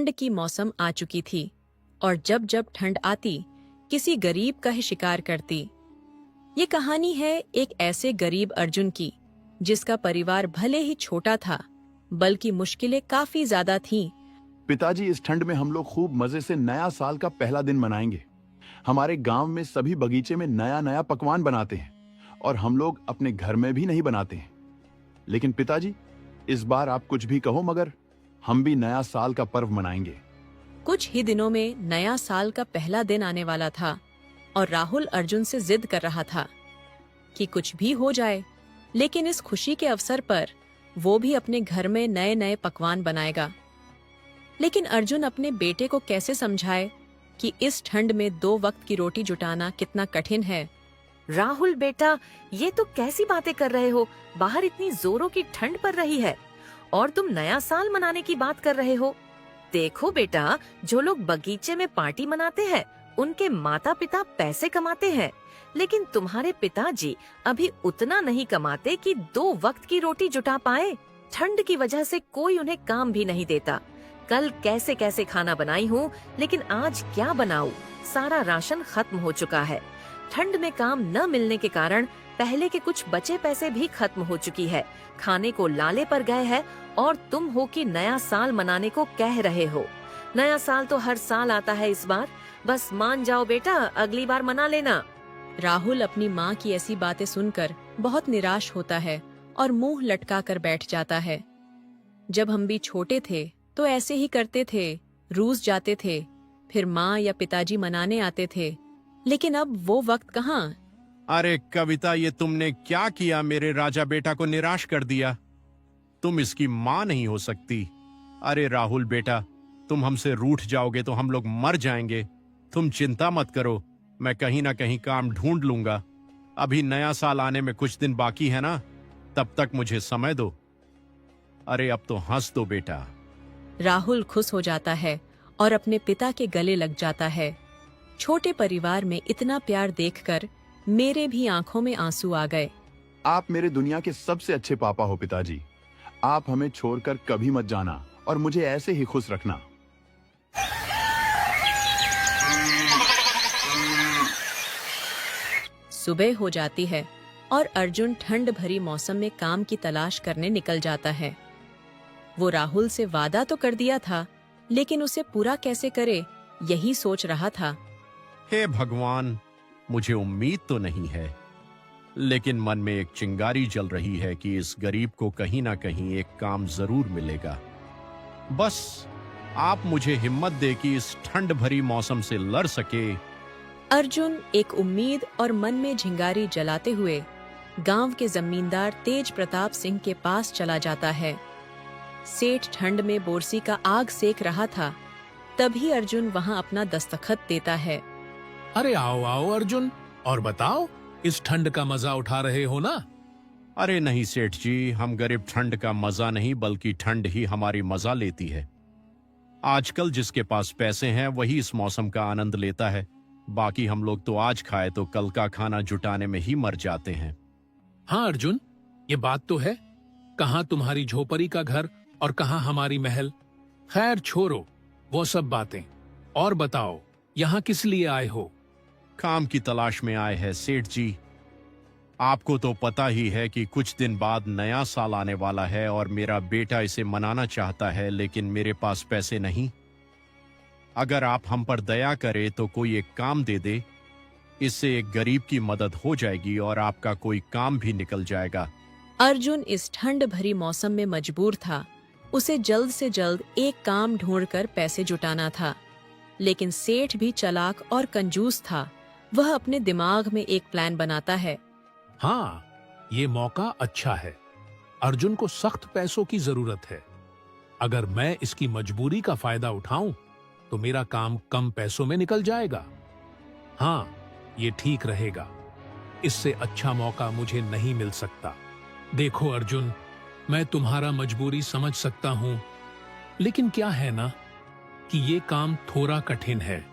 ठंड की मौसम आ चुकी थी और जब जब ठंड आती किसी गरीब का ही शिकार करती। ये कहानी है एक ऐसे गरीब अर्जुन की जिसका परिवार भले ही छोटा था बल्कि मुश्किलें काफी ज्यादा थीं। पिताजी, इस ठंड में हम लोग खूब मजे से नया साल का पहला दिन मनाएंगे। हमारे गांव में सभी बगीचे में नया नया पकवान बनाते हैं और हम लोग अपने घर में भी नहीं बनाते हैं। लेकिन पिताजी, इस बार आप कुछ भी कहो मगर हम भी नया साल का पर्व मनाएंगे। कुछ ही दिनों में नया साल का पहला दिन आने वाला था और राहुल अर्जुन से जिद कर रहा था कि कुछ भी हो जाए लेकिन इस खुशी के अवसर पर वो भी अपने घर में नए नए पकवान बनाएगा। लेकिन अर्जुन अपने बेटे को कैसे समझाए कि इस ठंड में 2 वक्त की रोटी जुटाना कितना कठिन है। राहुल बेटा, ये तो कैसी बातें कर रहे हो? बाहर इतनी जोरों की ठंड पड़ रही है और तुम नया साल मनाने की बात कर रहे हो। देखो बेटा, जो लोग बगीचे में पार्टी मनाते हैं उनके माता पिता पैसे कमाते हैं, लेकिन तुम्हारे पिताजी अभी उतना नहीं कमाते कि 2 वक्त की रोटी जुटा पाए। ठंड की वजह से कोई उन्हें काम भी नहीं देता। कल कैसे कैसे खाना बनाई हूँ, लेकिन आज क्या बनाऊँ? सारा राशन खत्म हो चुका है। ठंड में काम न मिलने के कारण पहले के कुछ बचे पैसे भी खत्म हो चुकी है। खाने को लाले पर गए हैं और तुम हो कि नया साल मनाने को कह रहे हो। नया साल तो हर साल आता है, इस बार बस मान जाओ बेटा, अगली बार मना लेना। राहुल अपनी माँ की ऐसी बातें सुनकर बहुत निराश होता है और मुंह लटका कर बैठ जाता है। जब हम भी छोटे थे तो ऐसे ही करते थे, रूस जाते थे, फिर माँ या पिताजी मनाने आते थे, लेकिन अब वो वक्त कहाँ। अरे कविता, ये तुमने क्या किया? मेरे राजा बेटा को निराश कर दिया। तुम इसकी माँ नहीं हो सकती। अरे राहुल बेटा, तुम हमसे रूठ जाओगे तो हम लोग मर जाएंगे। तुम चिंता मत करो, मैं कहीं ना कहीं काम ढूंढ लूंगा। अभी नया साल आने में कुछ दिन बाकी है ना, तब तक मुझे समय दो। अरे अब तो हंस दो बेटा। राहुल खुश हो जाता है और अपने पिता के गले लग जाता है। छोटे परिवार में इतना प्यार देखकर मेरे भी आंखों में आंसू आ गए। आप मेरे दुनिया के सबसे अच्छे पापा हो पिताजी। आप हमें छोड़कर कभी मत जाना और मुझे ऐसे ही खुश रखना। सुबह हो जाती है और अर्जुन ठंड भरी मौसम में काम की तलाश करने निकल जाता है। वो राहुल से वादा तो कर दिया था, लेकिन उसे पूरा कैसे करे यही सोच रहा था। हे भगवान, मुझे उम्मीद तो नहीं है, लेकिन मन में एक चिंगारी जल रही है कि इस गरीब को कहीं ना कहीं एक काम जरूर मिलेगा। बस आप मुझे हिम्मत दे कि इस ठंड भरी मौसम से लड़ सके। अर्जुन एक उम्मीद और मन में झिंगारी जलाते हुए गांव के जमींदार तेज प्रताप सिंह के पास चला जाता है। सेठ ठंड में बोरसी का आग सेक रहा था, तभी अर्जुन वहां अपना दस्तखत देता है। अरे आओ आओ अर्जुन, और बताओ, इस ठंड का मजा उठा रहे हो ना? अरे नहीं सेठ जी, हम गरीब ठंड का मजा नहीं बल्कि ठंड ही हमारी मजा लेती है। आजकल जिसके पास पैसे हैं वही इस मौसम का आनंद लेता है। बाकी हम लोग तो आज खाए तो कल का खाना जुटाने में ही मर जाते हैं। हाँ अर्जुन, ये बात तो है। कहाँ तुम्हारी झोपड़ी का घर और कहाँ हमारी महल। खैर छोड़ो वो सब बातें, और बताओ यहाँ किस लिए आए हो? काम की तलाश में आए हैं सेठ जी। आपको तो पता ही है कि कुछ दिन बाद नया साल आने वाला है और मेरा बेटा इसे मनाना चाहता है, लेकिन मेरे पास पैसे नहीं। अगर आप हम पर दया करें तो कोई एक काम दे दे, इससे एक गरीब की मदद हो जाएगी और आपका कोई काम भी निकल जाएगा। अर्जुन इस ठंड भरी मौसम में मजबूर था। उसे जल्द से जल्द एक काम ढूंढकर पैसे जुटाना था, लेकिन सेठ भी चालाक और कंजूस था। वह अपने दिमाग में एक प्लान बनाता है। हाँ, ये मौका अच्छा है। अर्जुन को सख्त पैसों की जरूरत है। अगर मैं इसकी मजबूरी का फायदा उठाऊं तो मेरा काम कम पैसों में निकल जाएगा। हाँ, ये ठीक रहेगा। इससे अच्छा मौका मुझे नहीं मिल सकता। देखो अर्जुन, मैं तुम्हारा मजबूरी समझ सकता हूं, लेकिन क्या है ना कि ये काम थोड़ा कठिन है,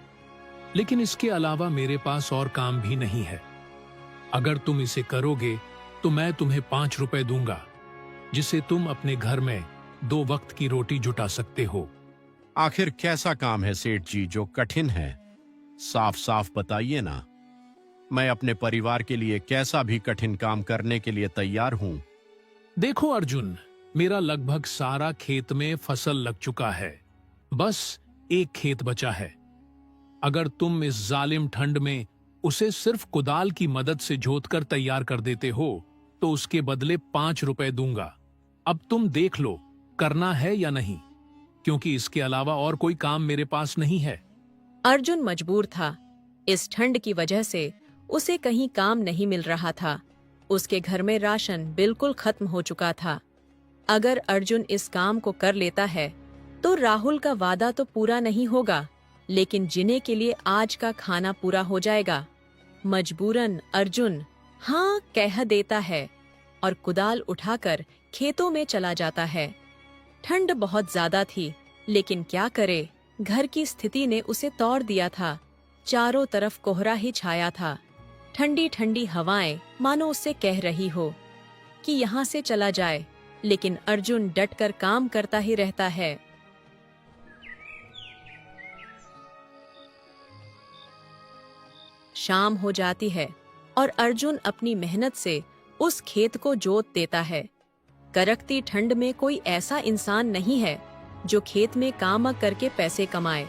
लेकिन इसके अलावा मेरे पास और काम भी नहीं है। अगर तुम इसे करोगे तो मैं तुम्हें 5 रुपए दूंगा, जिससे तुम अपने घर में 2 वक्त की रोटी जुटा सकते हो। आखिर कैसा काम है सेठ जी जो कठिन है? साफ साफ बताइए ना। मैं अपने परिवार के लिए कैसा भी कठिन काम करने के लिए तैयार हूं। देखो अर्जुन, मेरा लगभग सारा खेत में फसल लग चुका है। बस एक खेत बचा है। अगर तुम इस जालिम ठंड में उसे सिर्फ कुदाल की मदद से जोतकर तैयार कर देते हो तो उसके बदले 5 रुपए दूंगा। अब तुम देख लो करना है या नहीं, क्योंकि इसके अलावा और कोई काम मेरे पास नहीं है। अर्जुन मजबूर था। इस ठंड की वजह से उसे कहीं काम नहीं मिल रहा था। उसके घर में राशन बिल्कुल खत्म हो चुका था। अगर अर्जुन इस काम को कर लेता है तो राहुल का वादा तो पूरा नहीं होगा, लेकिन जीने के लिए आज का खाना पूरा हो जाएगा। मजबूरन अर्जुन हाँ कह देता है और कुदाल उठाकर खेतों में चला जाता है। ठंड बहुत ज्यादा थी, लेकिन क्या करे, घर की स्थिति ने उसे तोड़ दिया था। चारों तरफ कोहरा ही छाया था। ठंडी ठंडी हवाएं मानो उससे कह रही हो कि यहाँ से चला जाए, लेकिन अर्जुन डटकर काम करता ही रहता है। शाम हो जाती है और अर्जुन अपनी मेहनत से उस खेत को जोत देता है। कड़कती ठंड में कोई ऐसा इंसान नहीं है जो खेत में काम करके पैसे कमाए।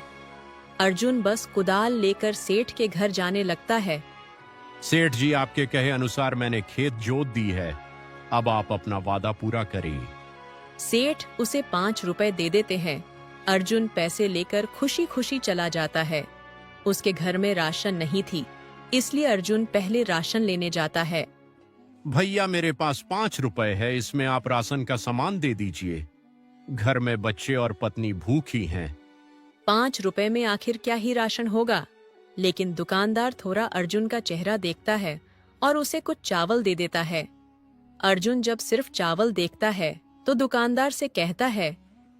अर्जुन बस कुदाल लेकर सेठ के घर जाने लगता है। सेठ जी, आपके कहे अनुसार मैंने खेत जोत दी है। अब आप अपना वादा पूरा करिए। सेठ उसे 5 रुपए दे देते हैं। अर्जुन पैसे लेकर खुशी खुशी चला जाता है। उसके घर में राशन नहीं थी, इसलिए अर्जुन पहले राशन लेने जाता है। भैया, मेरे पास 5 रुपए है, इसमें आप राशन का सामान दे दीजिए। घर में बच्चे और पत्नी भूखी हैं। 5 रुपए में आखिर क्या ही राशन होगा, लेकिन दुकानदार थोड़ा अर्जुन का चेहरा देखता है और उसे कुछ चावल दे देता है। अर्जुन जब सिर्फ चावल देखता है तो दुकानदार से कहता है,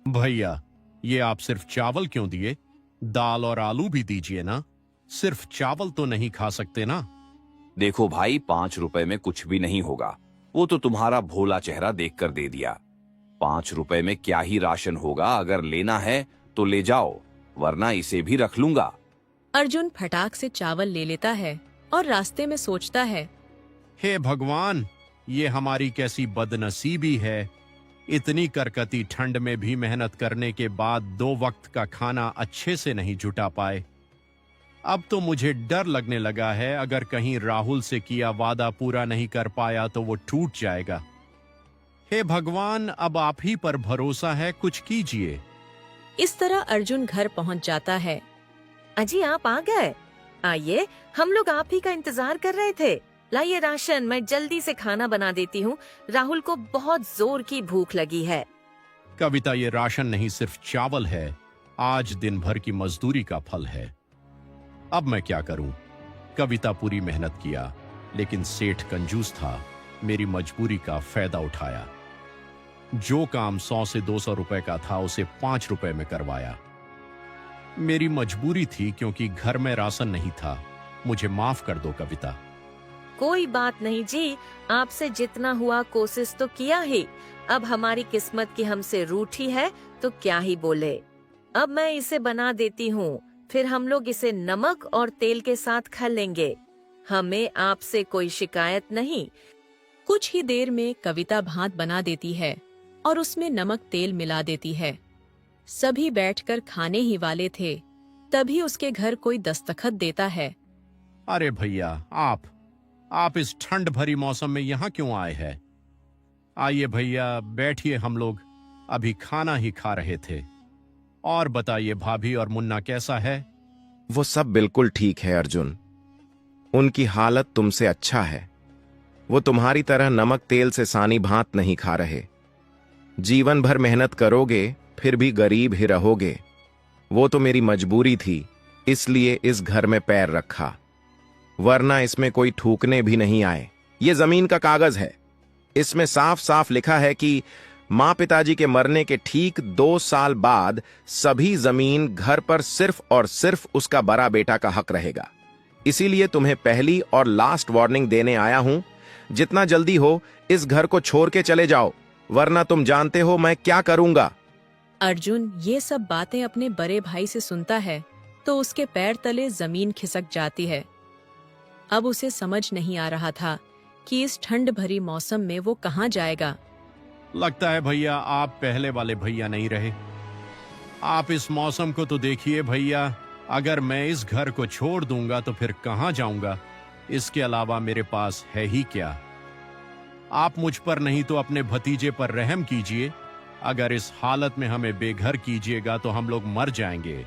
भैया, ये आप सिर्फ चावल क्यों दिए? दाल और आलू भी दीजिए ना। सिर्फ चावल तो नहीं खा सकते ना। देखो भाई, 5 रुपए में कुछ भी नहीं होगा। वो तो तुम्हारा भोला चेहरा देखकर दे दिया। 5 रुपए में क्या ही राशन होगा। अगर लेना है तो ले जाओ, वरना इसे भी रख लूंगा। अर्जुन फटाक से चावल ले लेता है और रास्ते में सोचता है, हे भगवान, ये हमारी कैसी बदनसीबी है। इतनी करकती ठंड में भी मेहनत करने के बाद 2 वक्त का खाना अच्छे से नहीं जुटा पाए। अब तो मुझे डर लगने लगा है, अगर कहीं राहुल से किया वादा पूरा नहीं कर पाया तो वो टूट जाएगा। हे भगवान, अब आप ही पर भरोसा है, कुछ कीजिए। इस तरह अर्जुन घर पहुंच जाता है। अजी, आप आ गए? आइए, हम लोग आप ही का इंतजार कर रहे थे। लाइए राशन, मैं जल्दी से खाना बना देती हूँ। राहुल को बहुत जोर की भूख लगी है। कविता, ये राशन नहीं सिर्फ चावल है। आज दिन भर की मजदूरी का फल है। अब मैं क्या करूं? कविता पूरी मेहनत किया, लेकिन सेठ कंजूस था। मेरी मजबूरी का फायदा उठाया। जो काम 100 से 200 रुपए का था उसे 5 रुपए में करवाया। मेरी मजबूरी थी, क्योंकि घर में राशन नहीं था। मुझे माफ कर दो कविता। कोई बात नहीं जी, आपसे जितना हुआ कोशिश तो किया ही। अब हमारी किस्मत की हमसे रूठी है तो क्या ही बोले। अब मैं इसे बना देती हूँ, फिर हम लोग इसे नमक और तेल के साथ खा लेंगे। हमें आपसे कोई शिकायत नहीं। कुछ ही देर में कविता भात बना देती है और उसमें नमक तेल मिला देती है। सभी बैठकर खाने ही वाले थे, तभी उसके घर कोई दस्तखत देता है। अरे भैया, आप इस ठंड भरी मौसम में यहाँ क्यों आए हैं? आइए भैया, बैठिए। हम लोग अभी खाना ही खा रहे थे। और बताइए भाभी और मुन्ना कैसा है? वो सब बिल्कुल ठीक है अर्जुन। उनकी हालत तुमसे अच्छा है। वो तुम्हारी तरह नमक तेल से सानी भात नहीं खा रहे। जीवन भर मेहनत करोगे फिर भी गरीब ही रहोगे। वो तो मेरी मजबूरी थी, इसलिए इस घर में पैर रखा, वरना इसमें कोई थूकने भी नहीं आए। ये जमीन का कागज है। इसमें साफ साफ लिखा है कि माँ पिताजी के मरने के ठीक 2 साल बाद सभी जमीन घर पर सिर्फ और सिर्फ उसका बड़ा बेटा का हक रहेगा। इसीलिए तुम्हें पहली और लास्ट वार्निंग देने आया हूं, जितना जल्दी हो इस घर को छोड़ के चले जाओ, वरना तुम जानते हो मैं क्या करूंगा। अर्जुन ये सब बातें अपने बड़े भाई से सुनता है तो उसके पैर तले जमीन खिसक जाती है। अब उसे समझ नहीं आ रहा था कि इस ठंड भरी मौसम में वो कहाँ जाएगा। लगता है भैया आप पहले वाले भैया नहीं रहे। आप इस मौसम को तो देखिए भैया, अगर मैं इस घर को छोड़ दूंगा तो फिर कहाँ जाऊंगा? इसके अलावा मेरे पास है ही क्या? आप मुझ पर नहीं तो अपने भतीजे पर रहम कीजिए। अगर इस हालत में हमें बेघर कीजिएगा तो हम लोग मर जाएंगे।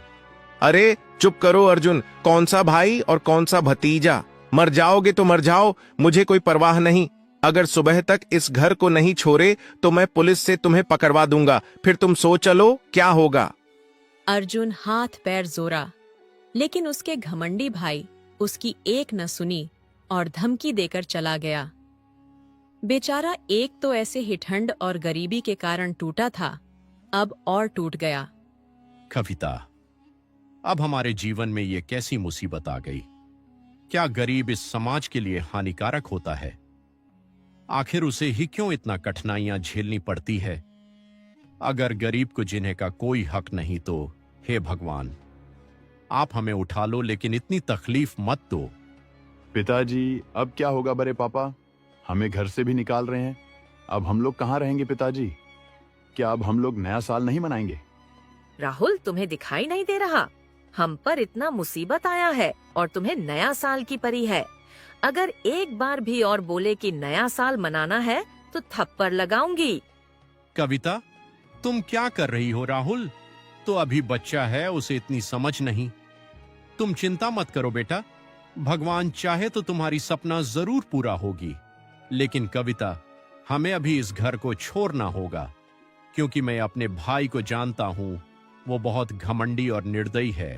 अरे चुप करो अर्जुन, कौन सा भाई और कौन सा भतीजा? मर जाओगे तो मर जाओ, मुझे कोई परवाह नहीं। अगर सुबह तक इस घर को नहीं छोड़े तो मैं पुलिस से तुम्हें पकड़वा दूंगा, फिर तुम सोच चलो क्या होगा। अर्जुन हाथ पैर जोरा, लेकिन उसके घमंडी भाई उसकी एक न सुनी और धमकी देकर चला गया। बेचारा एक तो ऐसे ही ठंड और गरीबी के कारण टूटा था, अब और टूट गया। कविता, अब हमारे जीवन में ये कैसी मुसीबत आ गई? क्या गरीब इस समाज के लिए हानिकारक होता है? आखिर उसे ही क्यों इतना कठिनाइयां झेलनी पड़ती है? अगर गरीब को जीने का कोई हक नहीं तो हे भगवान, आप हमें उठा लो, लेकिन इतनी तकलीफ मत दो। पिताजी, अब क्या होगा बड़े पापा? हमें घर से भी निकाल रहे हैं। अब हम लोग कहाँ रहेंगे पिताजी? क्या अब हम लोग नया साल नहीं मनाएंगे? राहुल, तुम्हें दिखाई नहीं दे रहा? हम पर इतना मुसीबत आया है और तुम्हें नया साल की परी है। अगर एक बार भी और बोले कि नया साल मनाना है तो थप्पड़ लगाऊंगी। कविता, तुम क्या कर रही हो? राहुल तो अभी बच्चा है, उसे इतनी समझ नहीं। तुम चिंता मत करो बेटा, भगवान चाहे तो तुम्हारी सपना जरूर पूरा होगी। लेकिन कविता, हमें अभी इस घर को छोड़ना होगा, क्योंकि मैं अपने भाई को जानता हूं, वो बहुत घमंडी और निर्दयी है।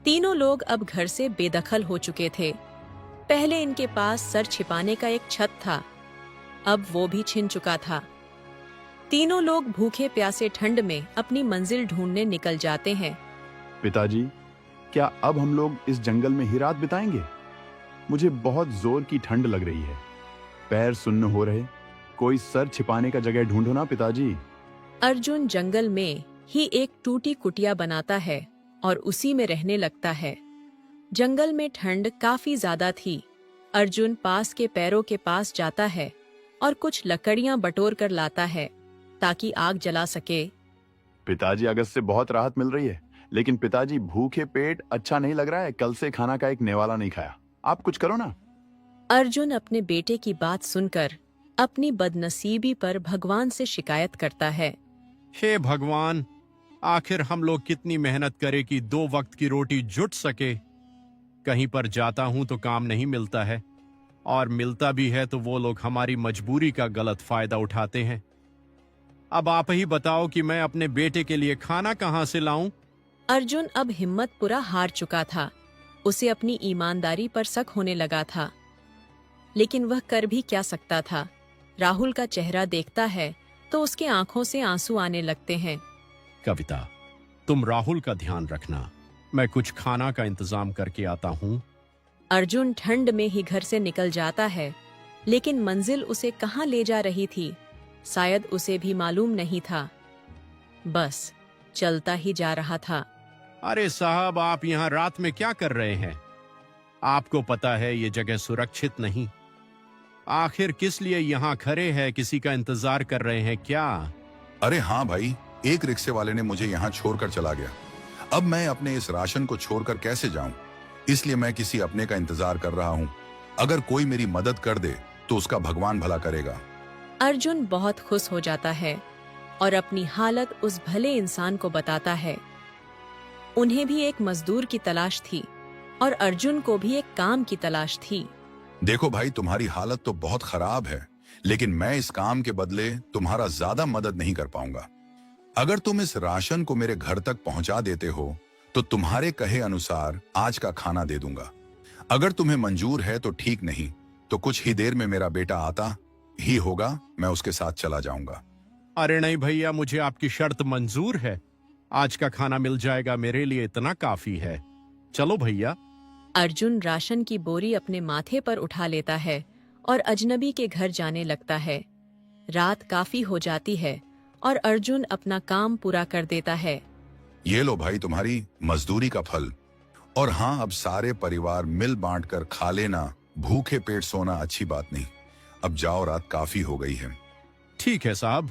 तीनों लोग अब घर से बेदखल हो चुके थे। पहले इनके पास सर छिपाने का एक छत था, अब वो भी छिन चुका था। तीनों लोग भूखे प्यासे ठंड में अपनी मंजिल ढूंढने निकल जाते हैं। पिताजी, क्या अब हम लोग इस जंगल में ही रात बिताएंगे? मुझे बहुत जोर की ठंड लग रही है, पैर सुन्न हो रहे। कोई सर छिपाने का जगह ढूंढो ना पिताजी। अर्जुन जंगल में ही एक टूटी कुटिया बनाता है और उसी में रहने लगता है। जंगल में ठंड काफी ज्यादा थी। अर्जुन पास के पैरों के पास जाता है और कुछ लकड़ियां बटोर कर लाता है ताकि आग जला सके। पिताजी, अगस्त से बहुत राहत मिल रही है, लेकिन पिताजी भूखे पेट अच्छा नहीं लग रहा है। कल से खाना का एक नेवाला नहीं खाया। आप कुछ करो ना। अर्जुन अपने बेटे की बात सुनकर अपनी बदनसीबी पर भगवान से शिकायत करता है। हे भगवान, आखिर हम लोग कितनी मेहनत करें कि 2 वक्त की रोटी जुट सके। कहीं पर जाता हूं तो काम नहीं मिलता है, और मिलता भी है तो वो लोग हमारी मजबूरी का गलत फायदा उठाते हैं। अब आप ही बताओ कि मैं अपने बेटे के लिए खाना कहां से लाऊं? अर्जुन अब हिम्मत पूरा हार चुका था। उसे अपनी ईमानदारी पर शक होने लगा था, लेकिन वह कर भी क्या सकता था। राहुल का चेहरा देखता है तो उसके आंखों से आंसू आने लगते हैं। कविता, तुम राहुल का ध्यान रखना, मैं कुछ खाना का इंतजाम करके आता हूं। अर्जुन ठंड में ही घर से निकल जाता है, लेकिन मंजिल उसे कहाँ ले जा रही थी शायद उसे भी मालूम नहीं था। बस चलता ही जा रहा था। अरे साहब, आप यहाँ रात में क्या कर रहे हैं? आपको पता है ये जगह सुरक्षित नहीं। आखिर किस लिए यहाँ खड़े हैं? किसी का इंतजार कर रहे हैं क्या? अरे हाँ भाई, एक रिक्शे वाले ने मुझे यहाँ छोड़कर चला गया। अब मैं अपने इस राशन को छोड़कर कैसे जाऊं? इसलिए मैं किसी अपने का इंतजार कर रहा हूँ। अगर कोई मेरी मदद कर दे तो उसका भगवान भला करेगा। अर्जुन बहुत खुश हो जाता है और अपनी हालत उस भले इंसान को बताता है। उन्हें भी एक मजदूर की तलाश थी और अर्जुन को भी एक काम की तलाश थी। देखो भाई, तुम्हारी हालत तो बहुत खराब है, लेकिन मैं इस काम के बदले तुम्हारा ज्यादा मदद नहीं कर पाऊंगा। अगर तुम इस राशन को मेरे घर तक पहुंचा देते हो तो तुम्हारे कहे अनुसार आज का खाना दे दूंगा। अगर तुम्हें मंजूर है तो ठीक, नहीं तो कुछ ही देर में मेरा बेटा आता ही होगा, मैं उसके साथ चला जाऊंगा। अरे नहीं भैया, मुझे आपकी शर्त मंजूर है। आज का खाना मिल जाएगा, मेरे लिए इतना काफी है। चलो भैया। अर्जुन राशन की बोरी अपने माथे पर उठा लेता है और अजनबी के घर जाने लगता है। रात काफी हो जाती है और अर्जुन अपना काम पूरा कर देता है। ये लो भाई तुम्हारी मजदूरी का फल। और हाँ, अब सारे परिवार मिल बांट कर खा लेना, भूखे पेट सोना अच्छी बात नहीं। अब जाओ, रात काफी हो गई है। ठीक है साहब,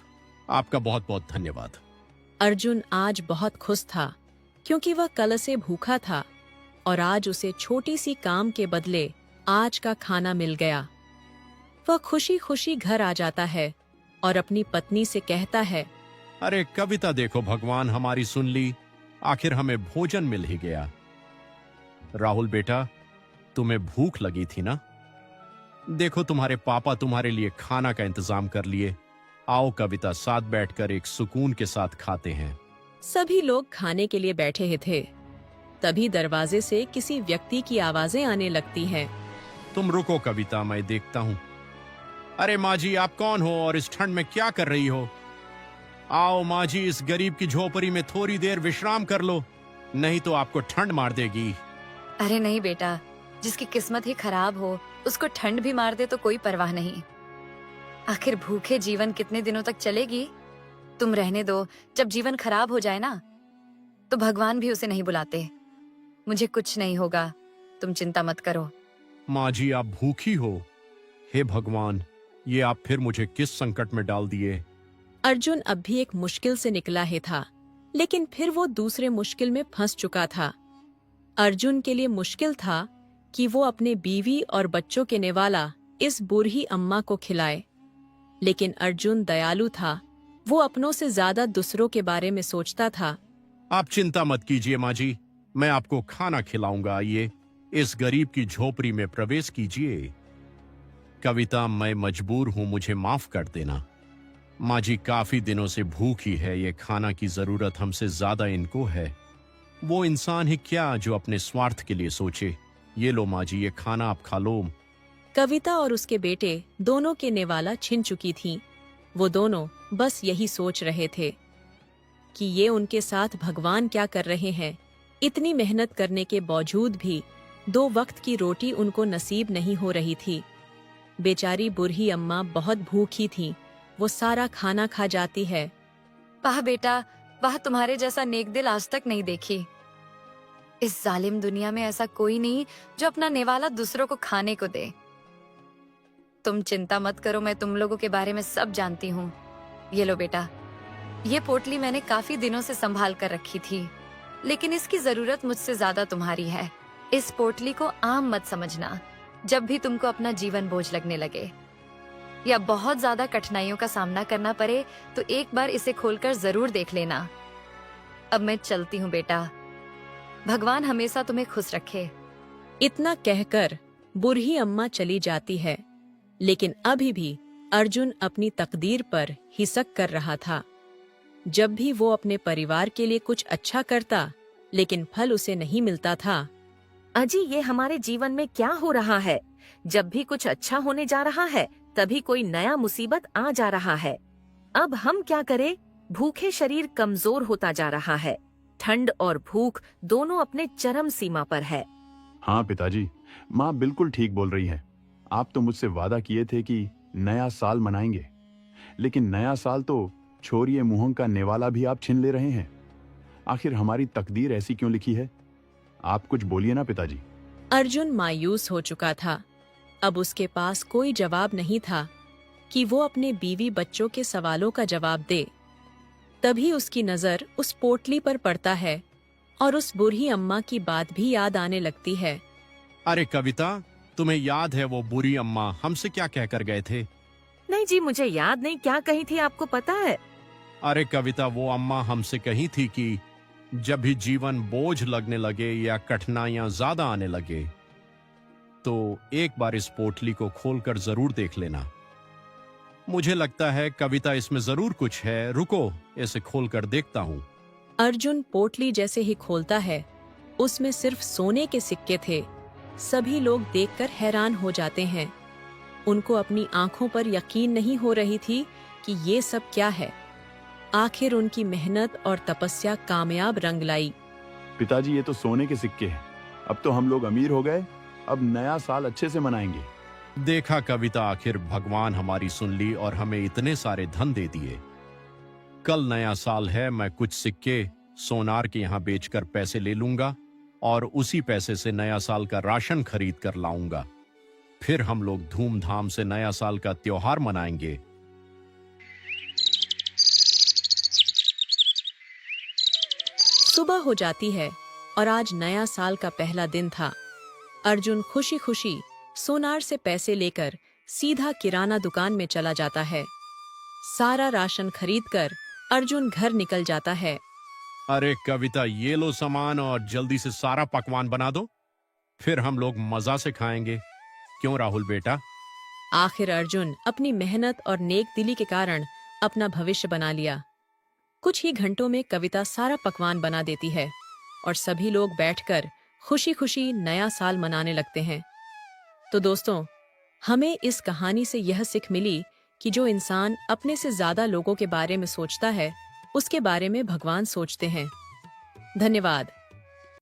आपका बहुत बहुत धन्यवाद। अर्जुन आज बहुत खुश था क्योंकि वह कल से भूखा था और आज उसे छोटी सी काम के बदले आज का खाना मिल गया। वह खुशी खुशी घर आ जाता है और अपनी पत्नी से कहता है, अरे कविता देखो, भगवान हमारी सुन ली, आखिर हमें भोजन मिल ही गया। राहुल बेटा, तुम्हें भूख लगी थी ना? देखो तुम्हारे पापा तुम्हारे लिए खाना का इंतजाम कर लिए। आओ कविता, साथ बैठकर एक सुकून के साथ खाते हैं। सभी लोग खाने के लिए बैठे ही थे। तभी दरवाजे से किसी व्यक्ति की आवाजें आने लगती हैं। तुम रुको कविता, मैं देखता हूं। अरे माँ जी, आप कौन हो और इस ठंड में क्या कर रही हो? आओ माँ जी, इस गरीब की झोपड़ी में थोड़ी देर विश्राम कर लो, नहीं तो आपको ठंड मार देगी। अरे नहीं बेटा, जिसकी किस्मत ही खराब हो उसको ठंड भी मार दे तो कोई परवाह नहीं। आखिर भूखे जीवन कितने दिनों तक चलेगी? तुम रहने दो, जब जीवन खराब हो जाए ना तो भगवान भी उसे नहीं बुलाते। मुझे कुछ नहीं होगा, तुम चिंता मत करो। माँ जी, आप भूखी हो? हे भगवान, ये आप फिर मुझे किस संकट में डाल दिए। अर्जुन अब भी एक मुश्किल से निकला ही था, लेकिन फिर वो दूसरे मुश्किल में फंस चुका था। अर्जुन के लिए मुश्किल था कि वो अपने बीवी और बच्चों के निवाला इस बूढ़ी अम्मा को खिलाए, लेकिन अर्जुन दयालु था। वो अपनों से ज्यादा दूसरों के बारे में सोचता था। आप चिंता मत कीजिए माँ जी, मैं आपको खाना खिलाऊंगा। आइए, इस गरीब की झोपड़ी में प्रवेश कीजिए। कविता, मैं मजबूर हूं, मुझे माफ कर देना। माँ जी काफी दिनों से भूखी है, ये खाना की जरूरत हमसे ज्यादा इनको है। वो इंसान ही क्या जो अपने स्वार्थ के लिए सोचे। ये लो माँ जी, ये खाना आप खा लो। कविता और उसके बेटे दोनों के निवाला छिन चुकी थीं। वो दोनों बस यही सोच रहे थे कि ये उनके साथ भगवान क्या कर रहे हैं। इतनी मेहनत करने के बावजूद भी 2 वक्त की रोटी उनको नसीब नहीं हो रही थी। बेचारी बूढ़ी अम्मा बहुत भूखी थी, वो सारा खाना खा जाती है। वाह बेटा, वाह, तुम्हारे जैसा नेक दिल आज तक नहीं देखी। इस जालिम दुनिया में ऐसा कोई नहीं जो अपना निवाला दूसरों को खाने को दे। तुम चिंता मत करो, मैं तुम लोगों के बारे में सब जानती हूँ। ये लो बेटा, ये पोटली मैंने काफी दिनों से संभाल कर रखी थी, लेकिन इसकी जरूरत मुझसे ज्यादा तुम्हारी है। इस पोटली को आम मत समझना। जब भी तुमको अपना जीवन बोझ लगने लगे या बहुत ज्यादा कठिनाइयों का सामना करना पड़े तो एक बार इसे खोलकर जरूर देख लेना। अब मैं चलती हूँ बेटा, भगवान हमेशा तुम्हें खुश रखे। इतना कहकर बूढ़ी अम्मा चली जाती है, लेकिन अभी भी अर्जुन अपनी तकदीर पर हिसक कर रहा था। जब भी वो अपने परिवार के लिए कुछ अच्छा करता, लेकिन फल उसे नहीं मिलता था। अजी, ये हमारे जीवन में क्या हो रहा है? जब भी कुछ अच्छा होने जा रहा है तभी कोई नया मुसीबत आ जा रहा है। अब हम क्या करें? भूखे शरीर कमजोर होता जा रहा है। ठंड और भूख दोनों अपने चरम सीमा पर है। हाँ पिताजी, माँ बिल्कुल ठीक बोल रही है। आप तो मुझसे वादा किए थे कि नया साल मनाएंगे, लेकिन नया साल तो छोरिए मुंह का नेवाला भी आप छीन ले रहे हैं। आखिर हमारी तकदीर ऐसी क्यों लिखी है? आप कुछ बोलिए ना पिताजी। अर्जुन मायूस हो चुका था। अब उसके पास कोई जवाब नहीं था कि वो अपने बीवी बच्चों के सवालों का जवाब दे। तभी उसकी नजर उस पोटली पर पड़ता है और उस बूढ़ी अम्मा की बात भी याद आने लगती है। अरे कविता, तुम्हें याद है वो बुरी अम्मा हमसे क्या कहकर गए थे? नहीं जी, मुझे याद नहीं। क्या कही थी, आपको पता है? अरे कविता, वो अम्मा हमसे कही थी कि जब भी जीवन बोझ लगने लगे या कठिनाइयां ज्यादा आने लगे तो एक बार इस पोटली को खोलकर जरूर देख लेना। मुझे लगता है कविता, इसमें जरूर कुछ है। रुको, इसे खोलकर देखता हूँ। अर्जुन पोटली जैसे ही खोलता है, उसमें सिर्फ सोने के सिक्के थे। सभी लोग देखकर हैरान हो जाते हैं। उनको अपनी आंखों पर यकीन नहीं हो रही थी कि ये सब क्या है। आखिर उनकी मेहनत और तपस्या कामयाब रंग लाई। पिताजी, ये तो सोने के सिक्के हैं। अब तो हम लोग अमीर हो गए। अब नया साल अच्छे से मनाएंगे। देखा कविता, आखिर भगवान हमारी सुन ली और हमें इतने सारे धन दे दिए। कल नया साल है, मैं कुछ सिक्के सोनार के यहाँ बेचकर पैसे ले लूंगा और उसी पैसे से नया साल का राशन खरीद कर लाऊंगा। फिर हम लोग धूमधाम से नया साल का त्योहार मनाएंगे। सुबह हो जाती है और आज नया साल का पहला दिन था। अर्जुन खुशी खुशी सोनार से पैसे लेकर सीधा किराना दुकान में चला जाता है। सारा राशन खरीदकर अर्जुन घर निकल जाता है। अरे कविता, ये लो सामान और जल्दी से सारा पकवान बना दो, फिर हम लोग मजा से खाएंगे। क्यों राहुल बेटा? आखिर अर्जुन अपनी मेहनत और नेक दिली के कारण अपना भविष्य बना लिया। कुछ ही घंटों में कविता सारा पकवान बना देती है और सभी लोग बैठकर खुशी खुशी नया साल मनाने लगते हैं। तो दोस्तों, हमें इस कहानी से यह सीख मिली कि जो इंसान अपने से ज्यादा लोगों के बारे में सोचता है, उसके बारे में भगवान सोचते हैं। धन्यवाद।